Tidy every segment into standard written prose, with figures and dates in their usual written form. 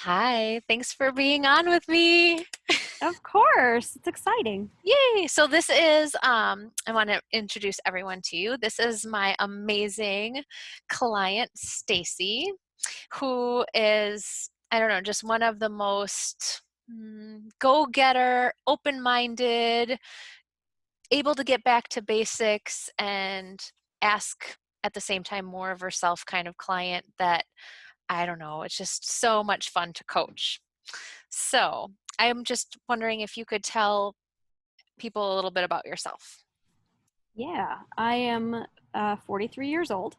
Hi, thanks for being on with me. Of course, it's exciting. Yay! So this is, I want to introduce everyone to you. This is my amazing client, Stacy, who is, I don't know, just one of the most go-getter, open-minded, able to get back to basics and ask at the same time more of herself kind of client that, I don't know, it's just so much fun to coach. So I'm just wondering if you could tell people a little bit about yourself. Yeah, I am 43 years old.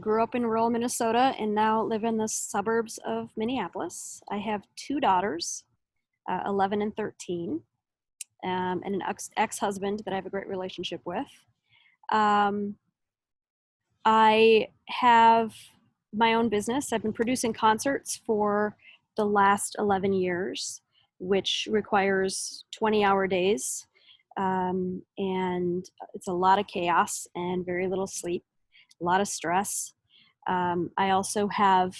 Grew up in rural Minnesota and now live in the suburbs of Minneapolis. I have two daughters, 11 and 13, and an ex-husband that I have a great relationship with. Um, I have my own business. I've been producing concerts for the last 11 years, which requires 20-hour days. And it's a lot of chaos and very little sleep, a lot of stress. I also have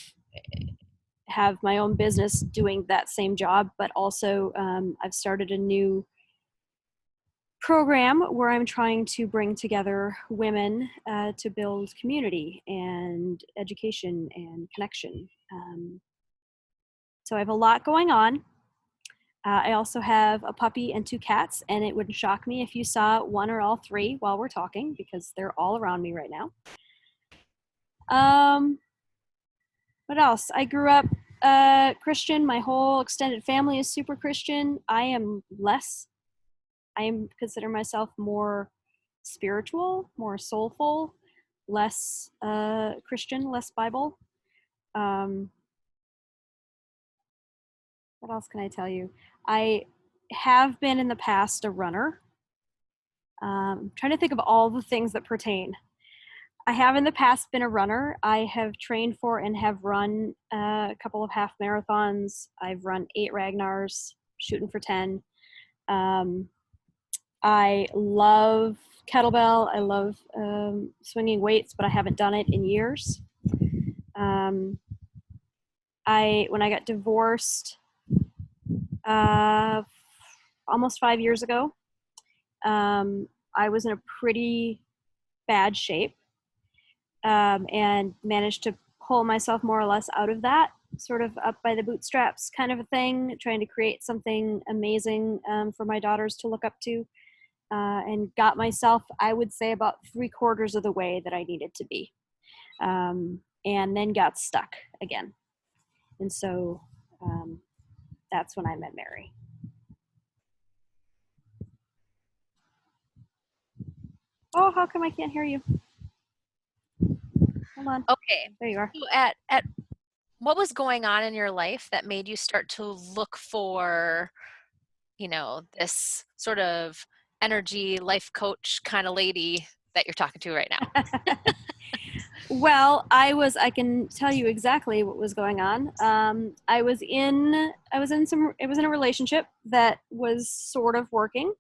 my own business doing that same job, but also I've started a new program where I'm trying to bring together women to build community and education and connection. So I have a lot going on. I also have a puppy and two cats, and it wouldn't shock me if you saw one or all three while we're talking because they're all around me right now. Um, what else? I grew up Christian. My whole extended family is super Christian. I am less. Consider myself more spiritual, more soulful, less Christian, less Bible. Um, what else can I tell you? I have been in the past a runner. I'm trying to think of all the things that pertain. I have in the past been a runner. I have trained for and have run a couple of half marathons. I've run 8 Ragnars, shooting for 10. Um, I love kettlebell. I love swinging weights, but I haven't done it in years. Um, when I got divorced uh, almost 5 years ago, I was in a pretty bad shape and managed to pull myself more or less out of that, sort of up by the bootstraps kind of a thing, trying to create something amazing for my daughters to look up to. And got myself, I would say, about 3/4 of the way that I needed to be. And then got stuck again. And so that's when I met Mary. Oh, how come I can't hear you? Hold on. Okay. There you are. So at what was going on in your life that made you start to look for, this sort of energy life coach kind of lady that you're talking to right now? Well, I can tell you exactly what was going on. I was in a relationship that was sort of working.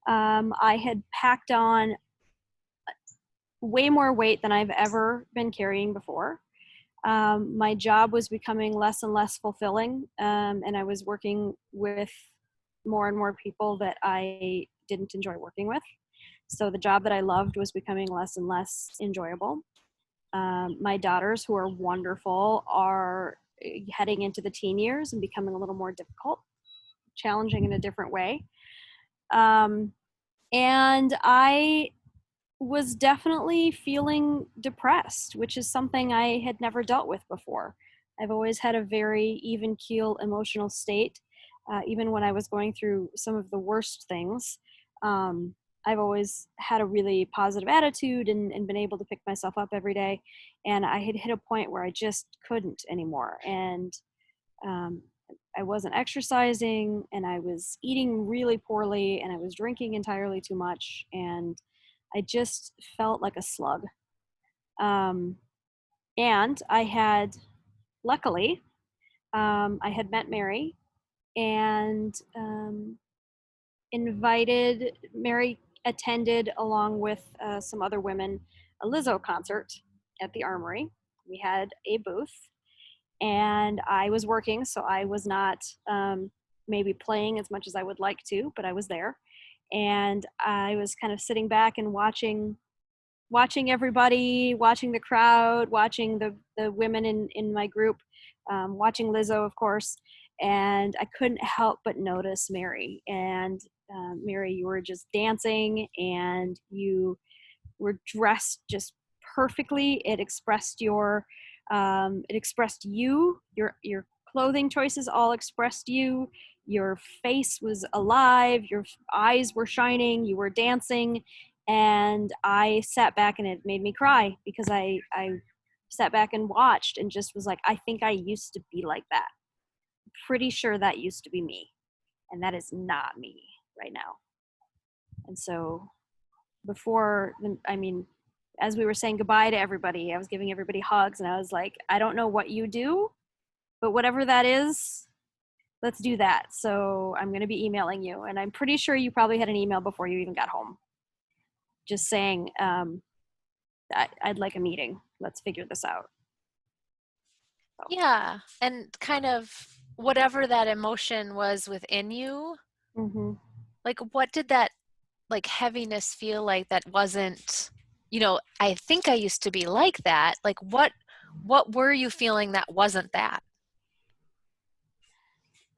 I had packed on way more weight than I've ever been carrying before. My job was becoming less and less fulfilling, and I was working with more and more people that I didn't enjoy working with. So the job that I loved was becoming less and less enjoyable. My daughters, who are wonderful, are heading into the teen years and becoming a little more difficult, challenging in a different way. And I was definitely feeling depressed, which is something I had never dealt with before. I've always had a very even keel emotional state, even when I was going through some of the worst things. I've always had a really positive attitude and been able to pick myself up every day. And I had hit a point where I just couldn't anymore. And um, I wasn't exercising, and I was eating really poorly, and I was drinking entirely too much. And I just felt like a slug. Um, and I had, luckily, I had met Mary and Mary attended along with some other women a Lizzo concert at the Armory. We had a booth, and I was working, so I was not maybe playing as much as I would like to, but I was there. And I was kind of sitting back and watching everybody, watching the crowd, watching the women in my group, watching Lizzo, of course. And I couldn't help but notice Mary. And Mary, you were just dancing, and you were dressed just perfectly. It expressed you. Your clothing choices all expressed you. Your face was alive. Your eyes were shining. You were dancing, and I sat back, and it made me cry because I sat back and watched and just was like, I think I used to be like that. Pretty sure that used to be me, and that is not me right now. And so I mean, as we were saying goodbye to everybody, I was giving everybody hugs, and I was like, I don't know what you do, but whatever that is, let's do that. So I'm going to be emailing you, and I'm pretty sure you probably had an email before you even got home, just saying, I'd like a meeting. Let's figure this out. So, Yeah, and kind of whatever that emotion was within you, mm-hmm. like what did that like heaviness feel like that wasn't, I think I used to be like that. Like what were you feeling that wasn't that?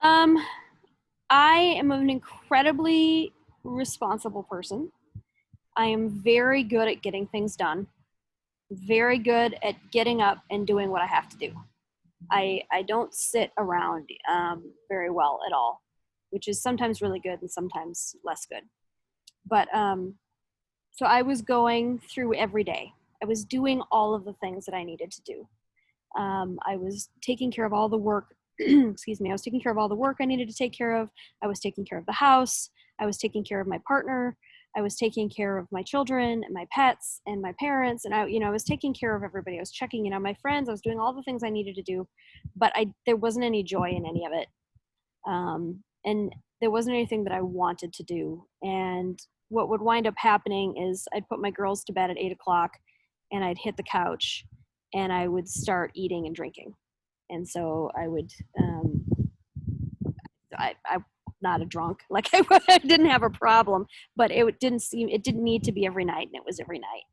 um, I am an incredibly responsible person. I am very good at getting things done, very good at getting up and doing what I have to do. I don't sit around very well at all, which is sometimes really good and sometimes less good. But so I was going through every day. I was doing all of the things that I needed to do. I was taking care of all the work. Excuse me. I was taking care of all the work I needed to take care of. I was taking care of the house. I was taking care of my partner. I was taking care of my children and my pets and my parents. And I was taking care of everybody. I was checking in on my friends. I was doing all the things I needed to do, but there wasn't any joy in any of it. And there wasn't anything that I wanted to do. And what would wind up happening is I'd put my girls to bed at 8 o'clock, and I'd hit the couch, and I would start eating and drinking. And so I would, I'm not a drunk, like I didn't have a problem, but it didn't need to be every night, and it was every night.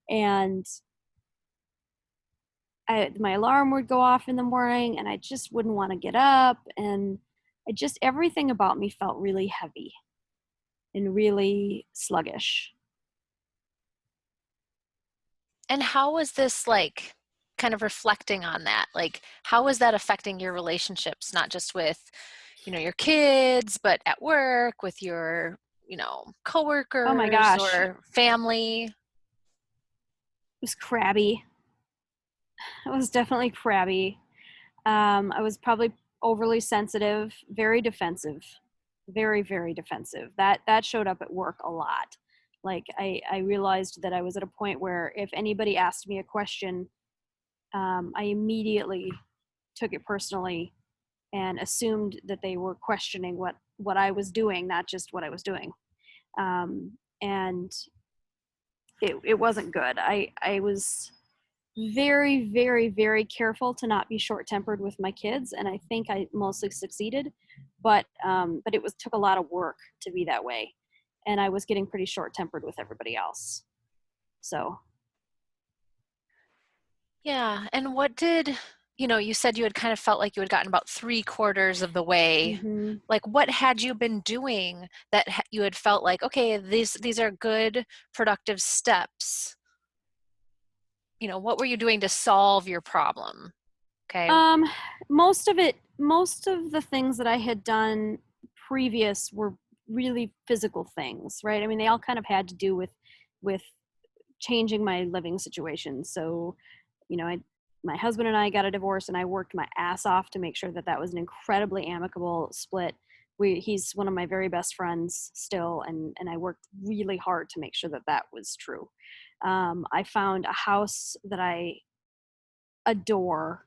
And my alarm would go off in the morning, and I just wouldn't want to get up, and everything about me felt really heavy and really sluggish. And how was this like kind of reflecting on that? Like how was that affecting your relationships, not just with, your kids, but at work with your, Oh my coworkers gosh, it or family? was crabby. It was definitely crabby. I was probably overly sensitive, very defensive, very, very defensive. That showed up at work a lot. Like I realized that I was at a point where if anybody asked me a question, I immediately took it personally and assumed that they were questioning what I was doing, not just what I was doing. And it wasn't good. I was very, very, very careful to not be short tempered with my kids, and I think I mostly succeeded. But it was took a lot of work to be that way, and I was getting pretty short tempered with everybody else. So, Yeah. And what did, you said you had kind of felt like you had gotten about 3/4 of the way. mm-hmm. Like what had you been doing that you had felt like, okay, these are good productive steps? What were you doing to solve your problem? Okay. um, most of the things that I had done previous were really physical things, right? I mean, they all kind of had to do with changing my living situation. So, my husband and I got a divorce, and I worked my ass off to make sure that that was an incredibly amicable split. He's one of my very best friends still, and I worked really hard to make sure that that was true. I found a house that I adore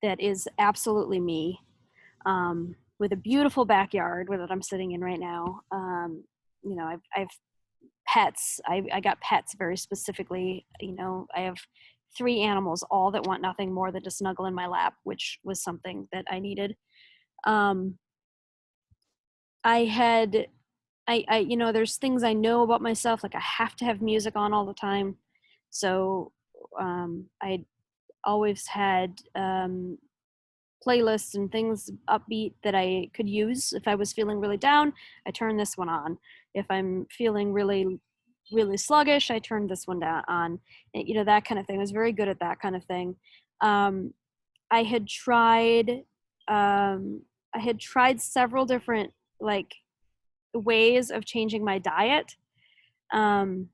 that is absolutely me, with a beautiful backyard where that I'm sitting in right now. I've pets. I got pets very specifically. I have three animals, all that want nothing more than to snuggle in my lap, which was something that I needed. Um, I had, there's things I know about myself, like I have to have music on all the time. So I always had playlists and things upbeat that I could use. If I was feeling really down, I turn this one on. If I'm feeling really, really sluggish, I turn this one down on. That kind of thing. I was very good at that kind of thing. Um, I had tried, I had tried several different like ways of changing my diet, um,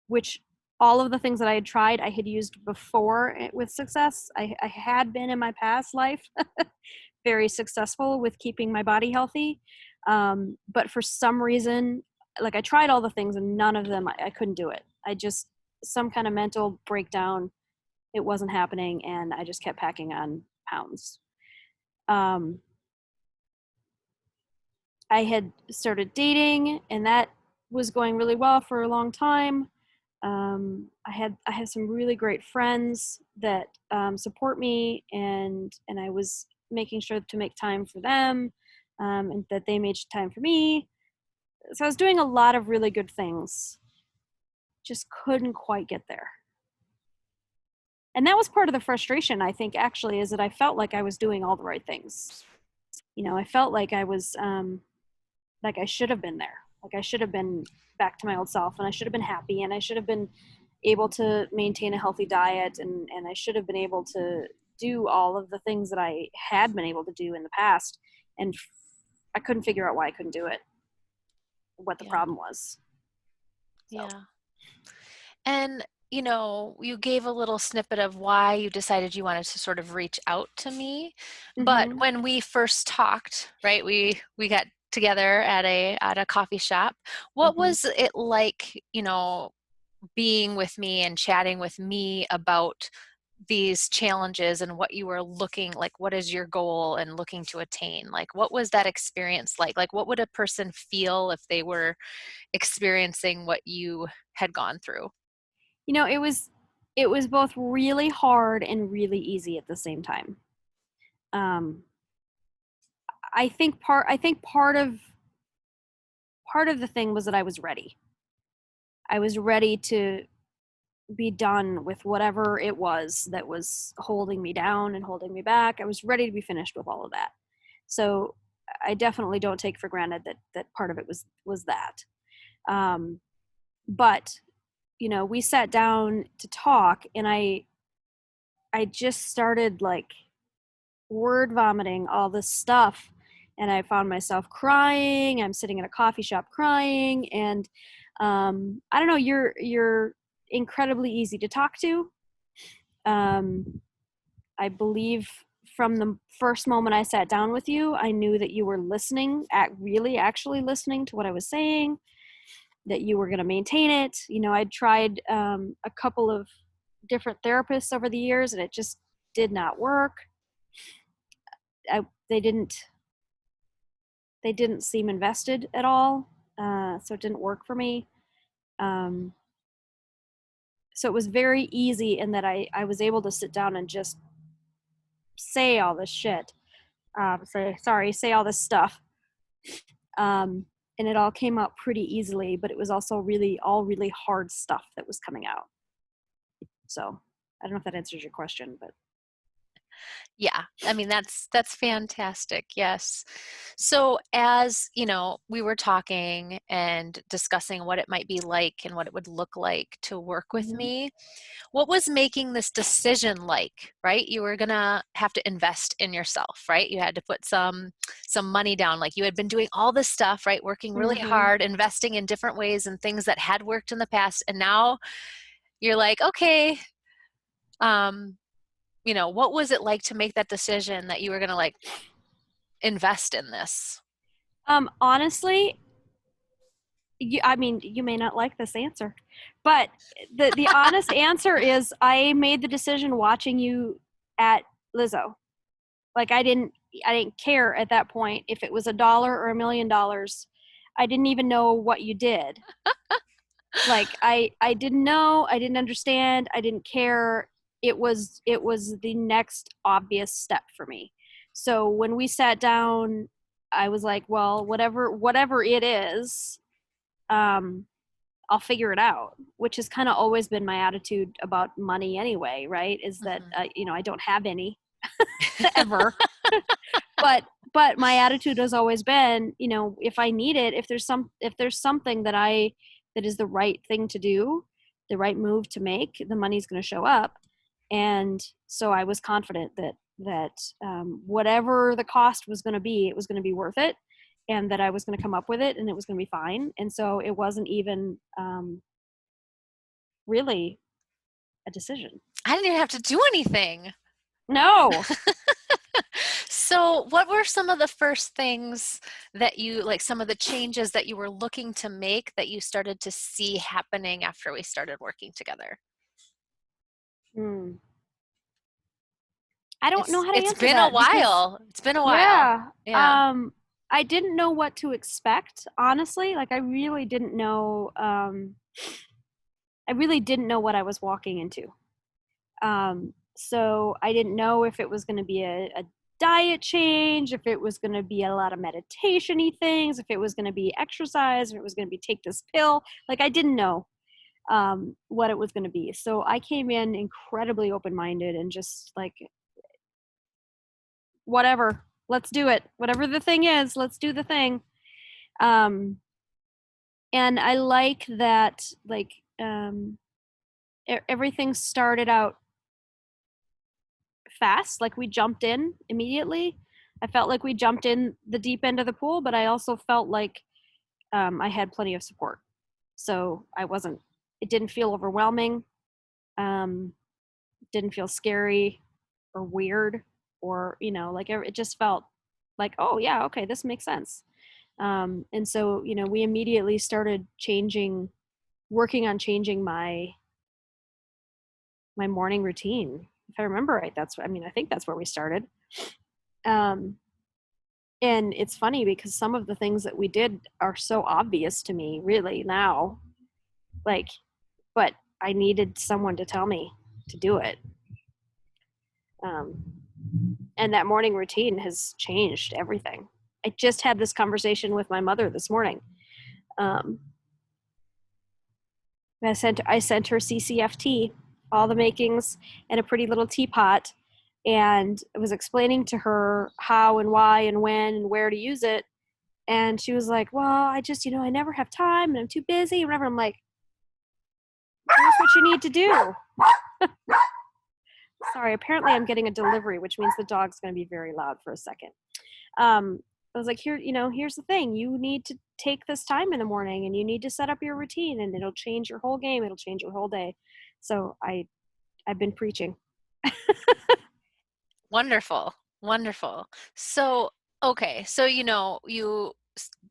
which all of the things that I had tried, I had used before with success. I had been in my past life very successful with keeping my body healthy. But for some reason, like I tried all the things and none of them, I couldn't do it. I just, some kind of mental breakdown, it wasn't happening. And I just kept packing on pounds. Um, I had started dating and that was going really well for a long time. I had some really great friends that support me, and I was making sure to make time for them, and that they made time for me. So I was doing a lot of really good things, just couldn't quite get there. And that was part of the frustration, I think, actually, is that I felt like I was doing all the right things. I felt like I was like I should have been there. Like I should have been back to my old self, and I should have been happy, and I should have been able to maintain a healthy diet, and I should have been able to do all of the things that I had been able to do in the past. And I couldn't figure out why I couldn't do it, what the Yeah. problem was. So, Yeah. And, you gave a little snippet of why you decided you wanted to sort of reach out to me. But mm-hmm, when we first talked, right, we got together at a coffee shop. What mm-hmm. was it like, being with me and chatting with me about these challenges and what you were looking like, what is your goal and looking to attain? Like, what was that experience like? Like, what would a person feel if they were experiencing what you had gone through? It was both really hard and really easy at the same time. Um, I think part of the thing was that I was ready. I was ready to be done with whatever it was that was holding me down and holding me back. I was ready to be finished with all of that. So I definitely don't take for granted that part of it was that. Um, but we sat down to talk, and I just started like word vomiting all this stuff, and I found myself crying. I'm sitting in a coffee shop crying, and I don't know. You're incredibly easy to talk to. Um, I believe from the first moment I sat down with you, I knew that you were listening, at really actually listening to what I was saying, that you were going to maintain it. I'd tried a couple of different therapists over the years, and it just did not work. I, they didn't they didn't seem invested at all, so it didn't work for me. Um, so it was very easy in that I was able to sit down and just say all this shit, say all this stuff, um, and it all came out pretty easily. But it was also really hard stuff that was coming out. So I don't know if that answers your question, but Yeah, I mean that's fantastic. Yes. So as, we were talking and discussing what it might be like and what it would look like to work with mm-hmm. me, what was making this decision like, right? You were going to have to invest in yourself, right? You had to put some money down. Like you had been doing all this stuff, right? Working really Mm-hmm. hard, investing in different ways and things that had worked in the past, and now you're like, okay, um what was it like to make that decision that you were going to like invest in this? Honestly, I mean, you may not like this answer, but the honest answer is I made the decision watching you at Lizzo. Like I didn't care at that point if it was $1 or $1 million. I didn't even know what you did. Like I didn't know, I didn't understand, I didn't care. it was the next obvious step for me. So when we sat down, I was like, well, whatever it is, um, I'll figure it out, which has kind of always been my attitude about money anyway, right? Is that Mhm. I don't have any ever, but my attitude has always been, if I need it, if there's something that is the right thing to do, the right move to make, the money's going to show up. And so I was confident that whatever the cost was going to be, it was going to be worth it, and that I was going to come up with it, and it was going to be fine. And so it wasn't even really a decision. I didn't even have to do anything. No. So, what were some of the first things that you like, some of the changes that you were looking to make that you started to see happening after we started working together? Hmm. I don't know how to It's answer been a that because, while. It's been a while. yeah, Yeah. I didn't know what to expect, honestly. Like, I really didn't know. I really didn't know what I was walking into. So I didn't know if it was going to be a diet change, if it was going to be a lot of meditation-y things, if it was going to be exercise, if it was going to be take this pill. Like, I didn't know what it was going to be. So I came in incredibly open-minded and just like, whatever, let's do it. Whatever the thing is, let's do the thing. Um, and I like that, like, everything started out fast. Like, we jumped in immediately. I felt like we jumped in the deep end of the pool, but I also felt like I had plenty of support. So it didn't feel overwhelming. Um, didn't feel scary or weird, or, like, it just felt like, oh yeah, okay, this makes sense. And so, we immediately started working on changing my morning routine. If I remember right, I think that's where we started. Um, and it's funny because some of the things that we did are so obvious to me, really, now. Like, but I needed someone to tell me to do it. Um, and that morning routine has changed everything. I just had this conversation with my mother this morning. Um, I sent her CCFT, all the makings, and a pretty little teapot, and I was explaining to her how and why and when and where to use it. And she was like, "Well, I just, I never have time, and I'm too busy, whatever." I'm like, "Here's what you need to do." Sorry, apparently I'm getting a delivery, which means the dog's going to be very loud for a second. um, I was like, here's the thing. You need to take this time in the morning, and you need to set up your routine, and it'll change your whole game. It'll change your whole day. So I've been preaching. Wonderful. Wonderful. So, okay. So, you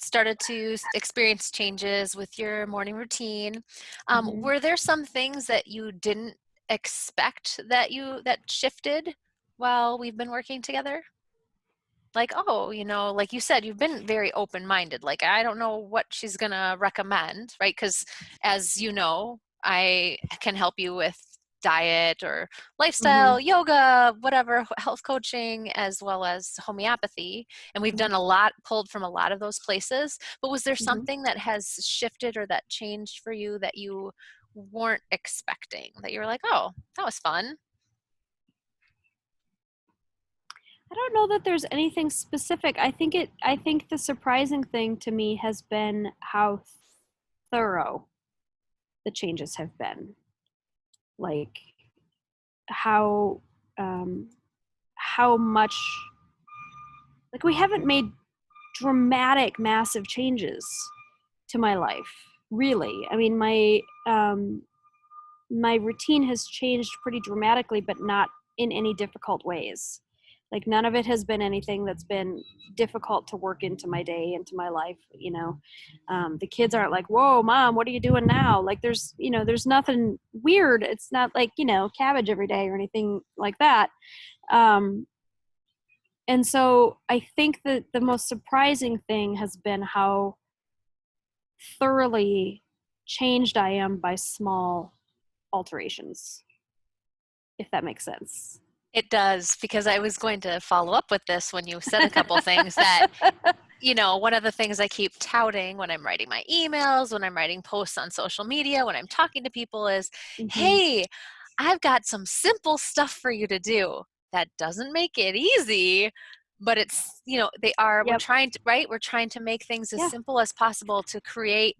started to experience changes with your morning routine. Hmm. Were there some things that you didn't expect that shifted while we've been working together? Like, oh, like you said, you've been very open-minded. Like, I don't know what she's gonna recommend, right? Because as you know, I can help you with diet or Hmm. lifestyle, yoga, whatever, health coaching, as well as homeopathy. And we've done a lot, pulled from a lot of those places. But was there Hmm. something that has shifted or that changed for you that you weren't expecting, that you were like, oh, that was fun? I don't know that there's anything specific. I think the surprising thing to me has been how thorough the changes have been. Like, how um, how much, like, we haven't made dramatic, massive changes to my life. Really, I mean, my routine has changed pretty dramatically, but not in any difficult ways. Like, none of it has been anything that's been difficult to work into my day, into my life. The kids aren't like, "Whoa, mom, what are you doing now?" Like, there's nothing weird. It's not like, cabbage every day or anything like that. Um, and so I think that the most surprising thing has been how thoroughly changed I am by small alterations. if that makes sense. It does, because I was going to follow up with this when you said a couple things that, one of the things I keep touting when I'm writing my emails, when I'm writing posts on social media, when I'm talking to people is, Hmm. hey, I've got some simple stuff for you to do. That doesn't make it easy, but it's, we're Yep. trying to, right? We're trying to make things as Yeah. simple as possible to create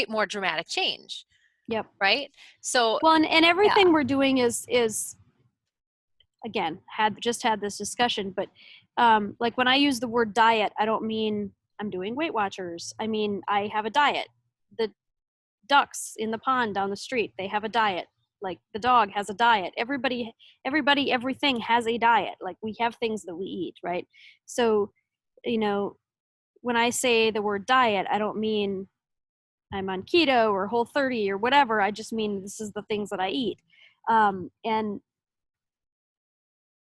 more dramatic change, Yep. right? So, Well, and yeah. everything we're doing is again, had this discussion, but like when I use the word diet, I don't mean I'm doing Weight Watchers. I mean I have a diet. The ducks in the pond down the street, they have a diet. Like the dog has a diet. Everybody, everything has a diet. Like we have things that we eat, right? So, you know, when I say the word diet, I don't mean I'm on keto or whole 30 or whatever. I just mean this is the things that I eat. And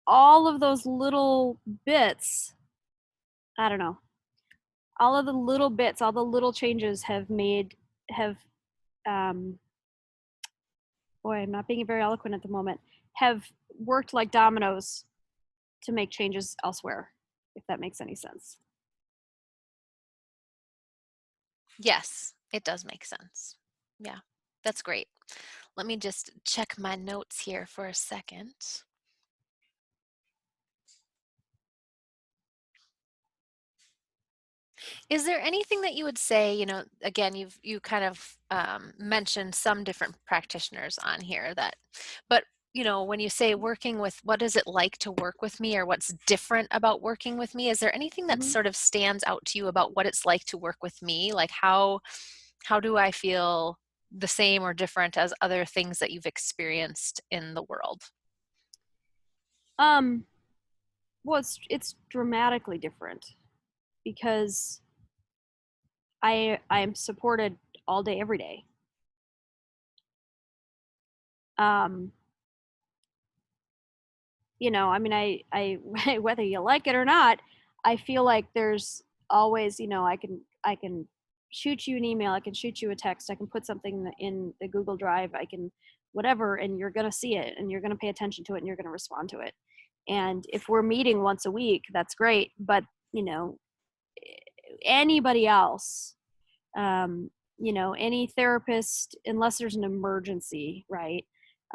all of those little bits, I don't know, all of the little bits, all the little changes have, um, boy, I'm not being very eloquent at the moment, have worked like dominoes to make changes elsewhere, if that makes any sense. Yes, it does make sense. Yeah, that's great. Let me just check my notes here for a second. Is there anything that you would say, again, you kind of mentioned some different practitioners on here but when you say working with, what is it like to work with me, or what's different about working with me? Is there anything that Mm-hmm. sort of stands out to you about what it's like to work with me? Like how do I feel the same or different as other things that you've experienced in the world? Um, well, it's dramatically different because I'm supported all day, every day. Um, I mean, I whether you like it or not, I feel like there's always, I can shoot you an email, I can shoot you a text, I can put something in the Google Drive, I can whatever, and you're gonna see it, and you're gonna pay attention to it, and you're gonna respond to it. And if we're meeting once a week, that's great. But you know, anybody else, any therapist, unless there's an emergency, right?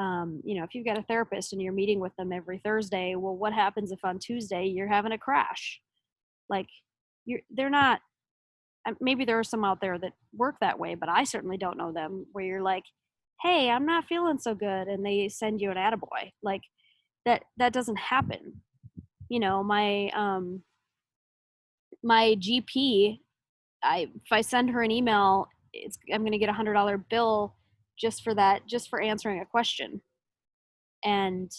If you've got a therapist and you're meeting with them every Thursday, well, what happens if on Tuesday you're having a crash? Like, they're not. Maybe there are some out there that work that way, but I certainly don't know them. Where you're like, "Hey, I'm not feeling so good," and they send you an attaboy. Like that doesn't happen. My GP, if I send her an email, I'm going to get $100 bill just for that, just for answering a question, and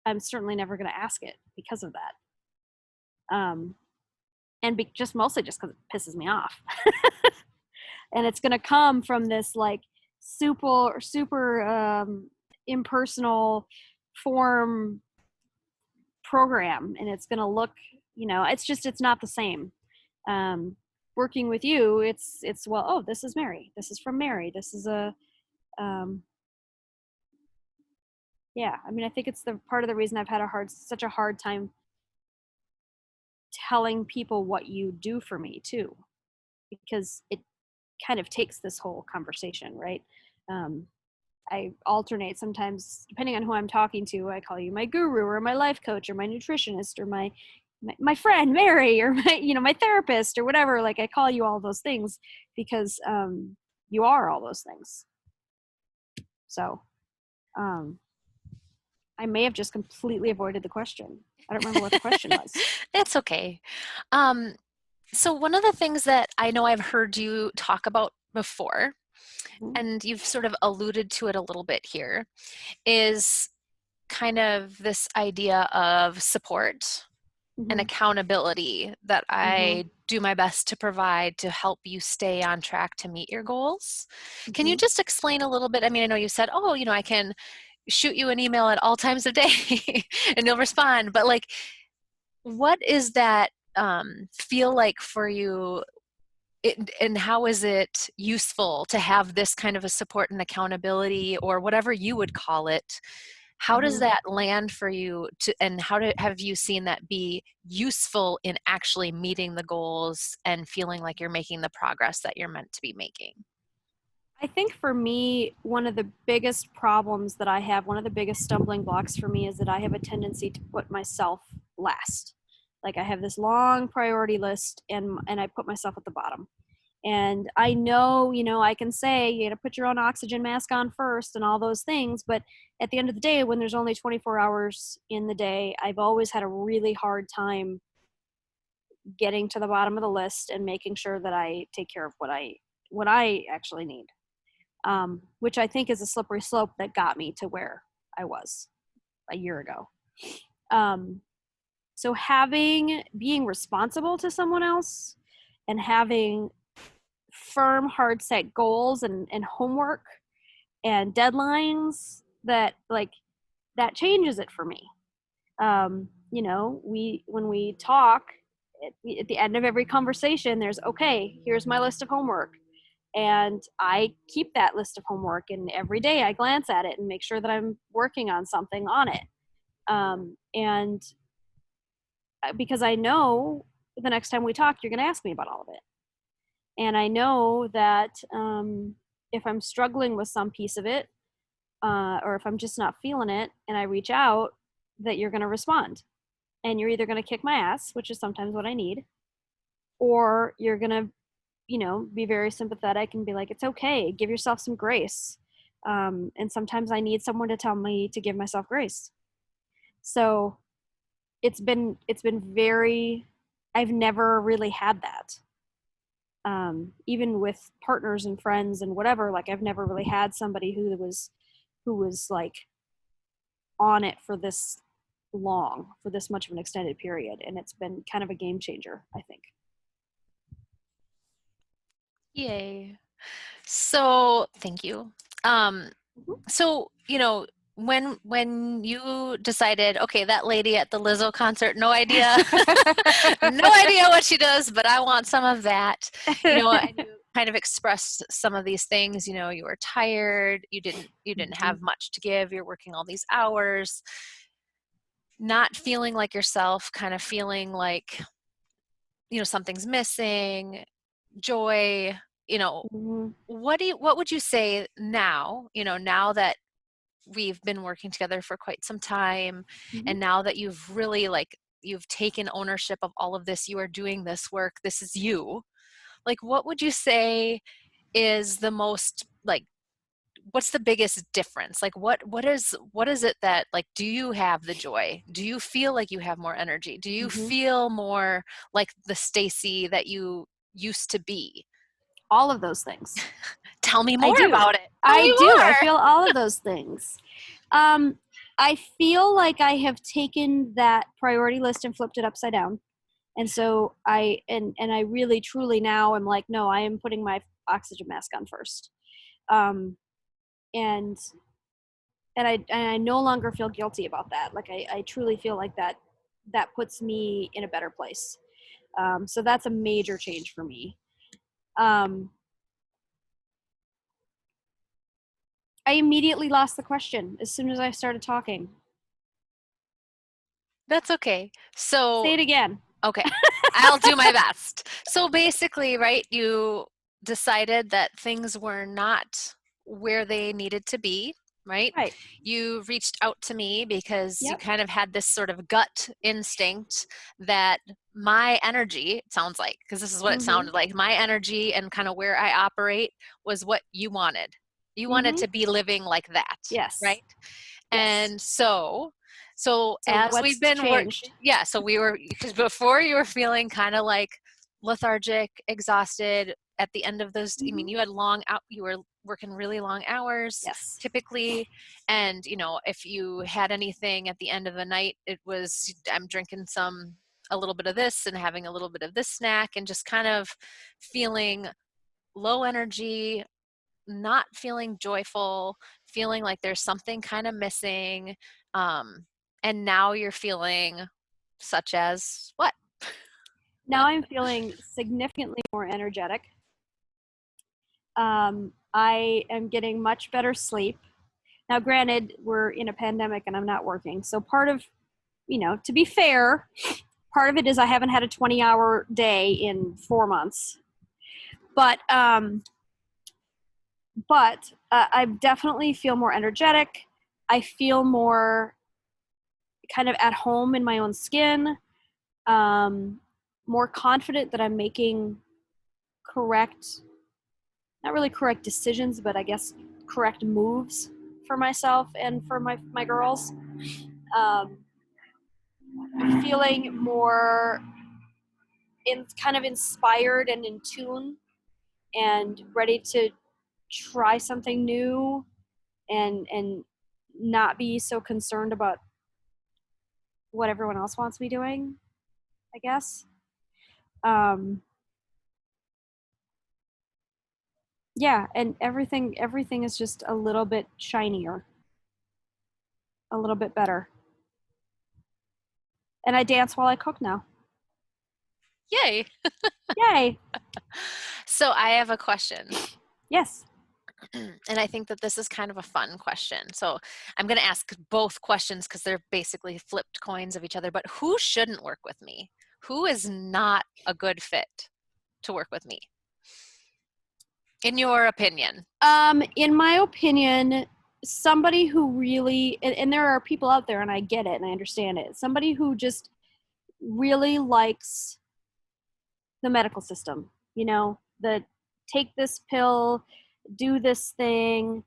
I'm certainly never going to ask it because of that. And just mostly just because it pisses me off, and it's going to come from this like super impersonal form program, and it's going to look, it's not the same. um, Working with you, it's well, oh, this is Mary, this is from Mary, this is a um, yeah, I mean, I think it's the part of the reason I've had such a hard time telling people what you do for me too, because it kind of takes this whole conversation, right? um, I alternate sometimes depending on who I'm talking to. I call you my guru or my life coach or my nutritionist or my friend Mary or my therapist or whatever. Like I call you all those things because you are all those things. So um, I may have just completely avoided the question. I don't remember what the question was. That's okay. Um, so one of the things that I know I've heard you talk about before, Mm-hmm. and you've sort of alluded to it a little bit here, is kind of this idea of support and Mm-hmm. accountability that Mm-hmm. I do my best to provide to help you stay on track to meet your goals. Can you Mm-hmm. just explain a little bit? I mean, I know you said, oh, I can shoot you an email at all times of day and you'll respond, but like, what is that feel like for you? And how is it useful to have this kind of a support and accountability, or whatever you would call it, How does Mhm. that land for you and have you seen that be useful in actually meeting the goals and feeling like you're making the progress that you're meant to be making? I think for me, one of the biggest problems that I have, one of the biggest stumbling blocks for me is that I have a tendency to put myself last. Like I have this long priority list and I put myself at the bottom. And I know, I can say, put your own oxygen mask on first and all those things. But at the end of the day, when there's only 24 hours in the day, I've always had a really hard time getting to the bottom of the list and making sure that I take care of what I actually need. Which I think is a slippery slope that got me to where I was a year ago. Um, so being responsible to someone else and having firm, hard set goals and homework and deadlines that changes it for me. When we talk at the end of every conversation, there's okay, here's my list of homework. And I keep that list of homework, and every day I glance at it and make sure that I'm working on something on it. And because I know the next time we talk, you're going to ask me about all of it. And I know that if I'm struggling with some piece of it, or if I'm just not feeling it and I reach out, that you're going to respond. And you're either going to kick my ass, which is sometimes what I need, or you're going to, be very sympathetic and be like, it's okay, give yourself some grace. And sometimes I need someone to tell me to give myself grace. So it's been very, I've never really had that. Even with partners and friends and whatever, like I've never really had somebody who was like on it for this long, for this much of an extended period. And it's been kind of a game changer, I think. Yay. So, thank you. Um, Mhm. so, when you decided, okay, that lady at the Lizzo concert, no idea, no idea what she does, but I want some of that, and you kind of expressed some of these things, you were tired, you didn't Mhm. have much to give, you're working all these hours, not feeling like yourself, kind of feeling like, something's missing, joy, you know, Mhm. what would you say now, now that we've been working together for quite some time, Mhm. and now that you've really you've taken ownership of all of this, you are doing this work, this is you, like what would you say is the most what's the biggest difference, like what is it that, like, do you have the joy, do you feel like you have more energy, do you Mhm. feel more like the Stacy that you used to be? All of those things. Tell me I more do. about it. Tell I me do. I more. feel all of those things. Um, I feel like I have taken that priority list and flipped it upside down. And so I really truly now am like, no, I am putting my oxygen mask on first. Um, and and I no longer feel guilty about that. Like I truly feel like that puts me in a better place. So that's a major change for me. Um, I immediately lost the question as soon as I started talking. That's okay. Say So, it again. okay, I'll do my best. So basically, right, you decided that things were not where they needed to be, right? Right. You reached out to me because you Yep. kind of had this sort of gut instinct that my energy, it sounds like, because this is what it Mhm. sounded like, my energy and kind of where I operate was what you wanted. You wanted Mhm. to be living like that, Yes. right? Yes. And so So as we've what's been changed? yeah, so we were, because before you were feeling kind of like lethargic, exhausted at the end of those, I mean, Mhm. you were working really long hours Yes. typically, and if you had anything at the end of the night, it was, I'm drinking a little bit of this and having a little bit of this snack and just kind of feeling low energy, not feeling joyful, feeling like there's something kind of missing. Um, and now you're feeling such as what? Now I'm feeling significantly more energetic. I am getting much better sleep. Now, granted, we're in a pandemic and I'm not working. So part of, to be fair, part of it is I haven't had a 20-hour day in 4 months. But I definitely feel more energetic. I feel more kind of at home in my own skin, more confident that I'm making correct, not really correct decisions, but I guess correct moves for myself and for my girls. Um, Feeling more kind of inspired and in tune and ready to try something new and not be so concerned about what everyone else wants me doing, I guess. Um, yeah, and everything is just a little bit shinier, a little bit better. And I dance while I cook now. Yay. Yay. So I have a question. Yes. And I think that this is kind of a fun question. So I'm going to ask both questions because they're basically flipped coins of each other. But who shouldn't work with me? Who is not a good fit to work with me? In your opinion? In my opinion, somebody who really, and there are people out there, and I get it and I understand it. Somebody who just really likes the medical system, the take this pill, do this thing,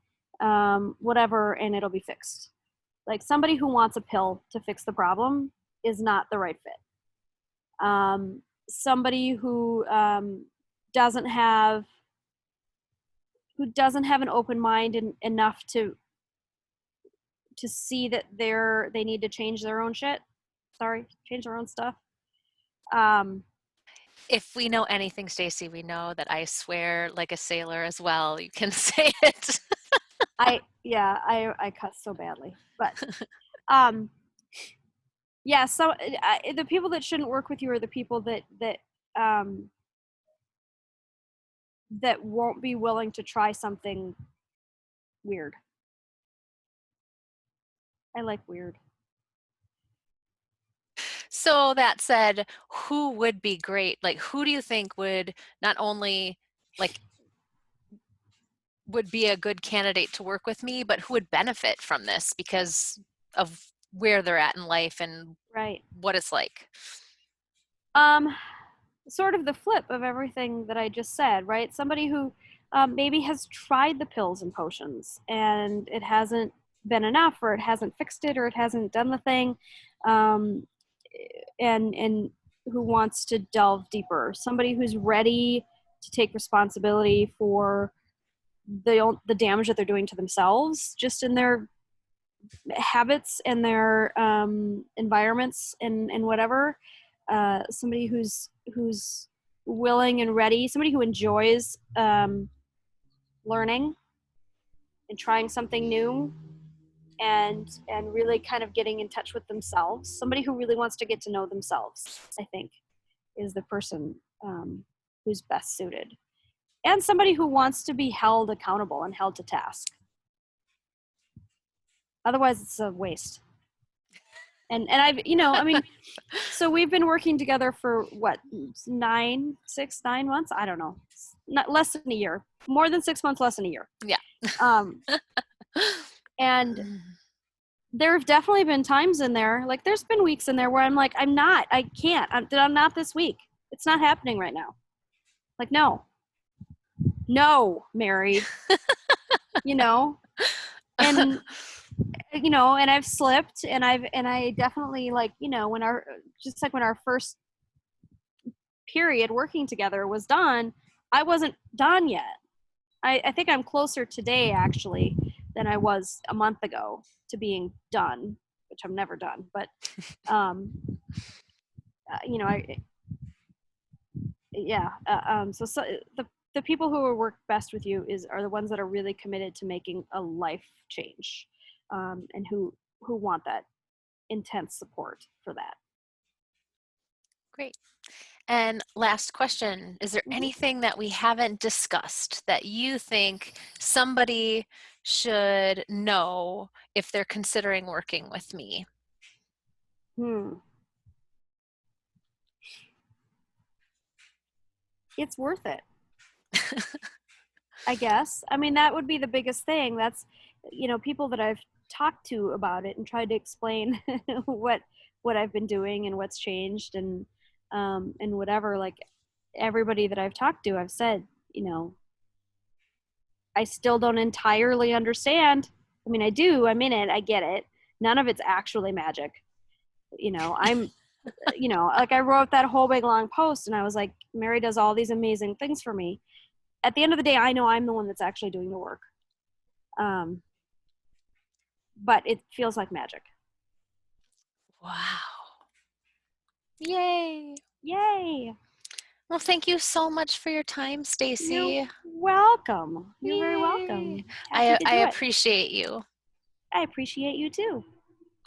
whatever, and it'll be fixed. Like somebody who wants a pill to fix the problem is not the right fit. Somebody who doesn't have an open mind enough to see that they need to change their own shit. Sorry, change their own stuff. If we know anything, Stacy, we know that I swear like a sailor as well. You can say it. I cuss so badly, but yeah. So the people that shouldn't work with you are the people um, that won't be willing to try something weird. I like weird. So that said, who would be great? Like, who do you think would not only like would be a good candidate to work with me, but who would benefit from this because of where they're at in life and Right. what it's like? Um, Sort of the flip of everything that I just said, right? Somebody who maybe has tried the pills and potions and it hasn't been enough, or it hasn't fixed it, or it hasn't done the thing, um, and who wants to delve deeper. Somebody who's ready to take responsibility for the damage that they're doing to themselves, just in their habits and their environments and whatever. Somebody who's willing and ready, somebody who enjoys learning and trying something new, and really kind of getting in touch with themselves. Somebody who really wants to get to know themselves, I think, is the person who's best suited. And somebody who wants to be held accountable and held to task. Otherwise, it's a waste. And I've, I mean, so we've been working together for what, 9 months? I don't know. Not less than a year. More than 6 months, less than a year. Yeah. Um, and there have definitely been times in there, like there's been weeks in there where I'm like, I can't. I'm not this week. It's not happening right now. Like, no, Mary, and and I've slipped, and I definitely, like, when our first period working together was done, I wasn't done yet. I think I'm closer today actually than I was a month ago to being done, which I'm never done. But I yeah. So the people who will work best with you are the ones that are really committed to making a life change, and who want that intense support for that. Great. And last question, is there Mhm. anything that we haven't discussed that you think somebody should know if they're considering working with me? Hmm. It's worth it, I guess. I mean, that would be the biggest thing. That's, people that I've talked to about it and tried to explain what I've been doing and what's changed and whatever. Like everybody that I've talked to, I've said, I still don't entirely understand. I mean, I do. I'm in it. I get it. None of it's actually magic. I'm, like I wrote that whole big long post and I was like, Mary does all these amazing things for me. At the end of the day, I know I'm the one that's actually doing the work. Um, but it feels like magic. Wow. Yay. Yay! Well, thank you so much for your time, You're Stacy. welcome. You're very Yay. welcome. Happy to I do it. appreciate you, I appreciate you too.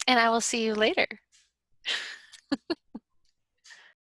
and I will see you later.